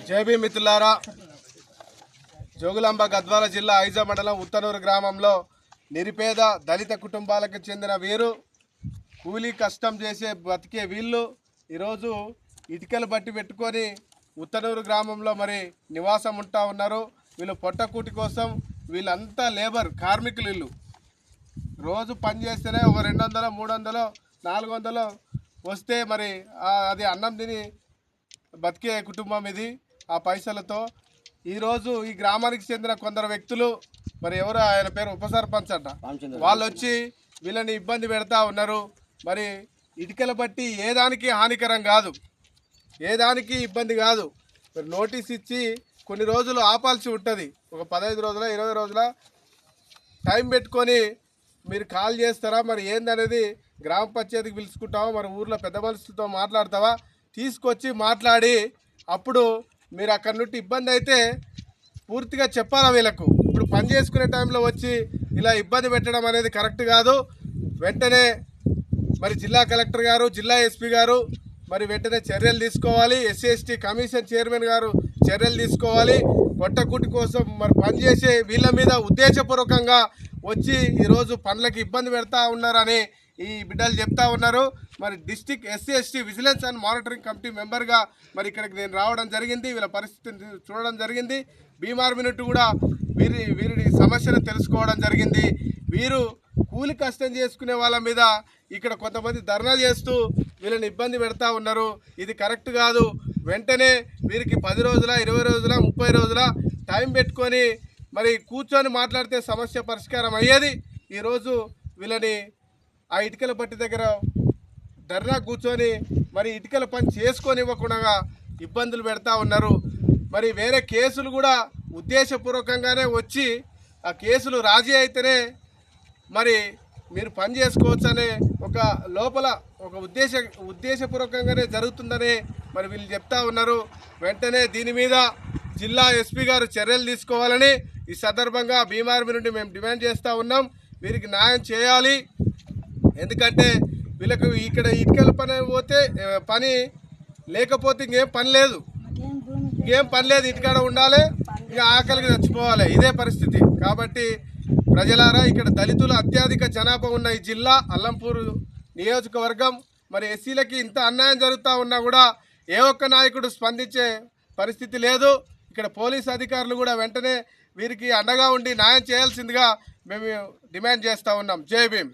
జై భీమ్ మిత్రులారా, జోగులాంబ గద్వాల జిల్లా ఐజా మండలం ఉత్తనూరు గ్రామంలో నిరుపేద దళిత కుటుంబాలకు చెందిన వీరు కూలీ కష్టం చేసే బతికే వీళ్ళు ఈరోజు ఇటుకలు బట్టి పెట్టుకొని ఉత్తనూరు గ్రామంలో మరి నివాసం ఉంటా ఉన్నారు. వీళ్ళు పొట్టకూటి కోసం వీళ్ళంతా లేబర్ కార్మికులు. వీళ్ళు రోజు పని చేస్తేనే ఒక 200, 300, 400 వస్తే మరి అది అన్నం తిని బతికే కుటుంబం ఇది. ఆ పైసలతో ఈరోజు ఈ గ్రామానికి చెందిన కొందరు వ్యక్తులు, మరి ఎవరు ఆయన పేరు ఉప సర్పంచ్ అంట, వాళ్ళు వచ్చి వీళ్ళని ఇబ్బంది పెడతా ఉన్నారు. మరి ఇటుకల బట్టి ఏ దానికి హానికరం కాదు, ఏ దానికి ఇబ్బంది కాదు. మరి నోటీస్ ఇచ్చి కొన్ని రోజులు ఆపాల్సి ఉంటుంది. ఒక 15 రోజుల 20 రోజుల టైం పెట్టుకొని మీరు కాల్ చేస్తారా, మరి ఏందనేది గ్రామ పంచాయతీకి పిలుచుకుంటావా, మరి ఊర్లో పెద్ద మనుషులతో మాట్లాడతావా, తీసుకొచ్చి మాట్లాడి అప్పుడు మీరు అక్కడి నుండి ఇబ్బంది అయితే పూర్తిగా చెప్పాలా వీళ్ళకు. ఇప్పుడు పని చేసుకునే టైంలో వచ్చి ఇలా ఇబ్బంది పెట్టడం అనేది కరెక్ట్ కాదు. వెంటనే మరి జిల్లా కలెక్టర్ గారు, జిల్లా ఎస్పీ గారు మరి వెంటనే చర్యలు తీసుకోవాలి. ఎస్సీ ఎస్టీ కమిషన్ చైర్మన్ గారు చర్యలు తీసుకోవాలి. పొట్టకూటి కోసం మరి పనిచేసే వీళ్ళ మీద ఉద్దేశపూర్వకంగా వచ్చి ఈరోజు పనులకు ఇబ్బంది పెడతా ఉన్నారని ఈ బిడ్డలు చెప్తా ఉన్నారు. మరి district SC ST vigilance and monitoring committee మెంబర్గా మరి ఇక్కడికి నేను రావడం జరిగింది. వీళ్ళ పరిస్థితిని చూడడం జరిగింది. బీమార్ మినిట్ కూడా వీరి సమస్యను తెలుసుకోవడం జరిగింది. వీరు కూలి కష్టం చేసుకునే వాళ్ళ మీద ఇక్కడ కొంతమంది ధర్నా చేస్తూ వీళ్ళని ఇబ్బంది పెడతా ఉన్నారు. ఇది కరెక్ట్ కాదు. వెంటనే వీరికి 10 రోజుల 20 రోజుల 30 రోజుల టైం పెట్టుకొని మరి కూర్చొని మాట్లాడితే సమస్య పరిష్కారం అయ్యేది. ఈరోజు వీళ్ళని ఆ ఇటుకల బట్టి దగ్గర ధర్నా కూర్చొని మరి ఇటుకల పని చేసుకొని ఇవ్వకుండా ఇబ్బందులు పెడతా ఉన్నారు. మరి వేరే కేసులు కూడా ఉద్దేశపూర్వకంగానే వచ్చి ఆ కేసులు రాజీ అయితేనే మరి మీరు పని చేసుకోవచ్చు అనే ఒక లోపల ఒక ఉద్దేశపూర్వకంగానే జరుగుతుందని మరి వీళ్ళు చెప్తా ఉన్నారు. వెంటనే దీని మీద జిల్లా ఎస్పీ గారు చర్యలు తీసుకోవాలని ఈ సందర్భంగా బీమార్మి నుండి మేము డిమాండ్ చేస్తూ ఉన్నాం. వీరికి న్యాయం చేయాలి. ఎందుకంటే వీళ్ళకు ఇక్కడ ఇటుకల పని పోతే పని లేకపోతే ఇంకేం పని లేదు, ఇటుకాడ ఉండాలి, ఇంకా ఆకలికి చచ్చిపోవాలి. ఇదే పరిస్థితి. కాబట్టి ప్రజలారా, ఇక్కడ దళితులు అత్యధిక జనాభా ఉన్న ఈ జిల్లా అల్లంపూరు నియోజకవర్గం. మరి ఎస్సీలకి ఇంత అన్యాయం జరుగుతూ ఉన్నా కూడా ఏ ఒక్క నాయకుడు స్పందించే పరిస్థితి లేదు. ఇక్కడ పోలీస్ అధికారులు కూడా వెంటనే వీరికి అండగా ఉండి న్యాయం చేయాల్సిందిగా మేము డిమాండ్ చేస్తూ ఉన్నాం. జై భీమ్.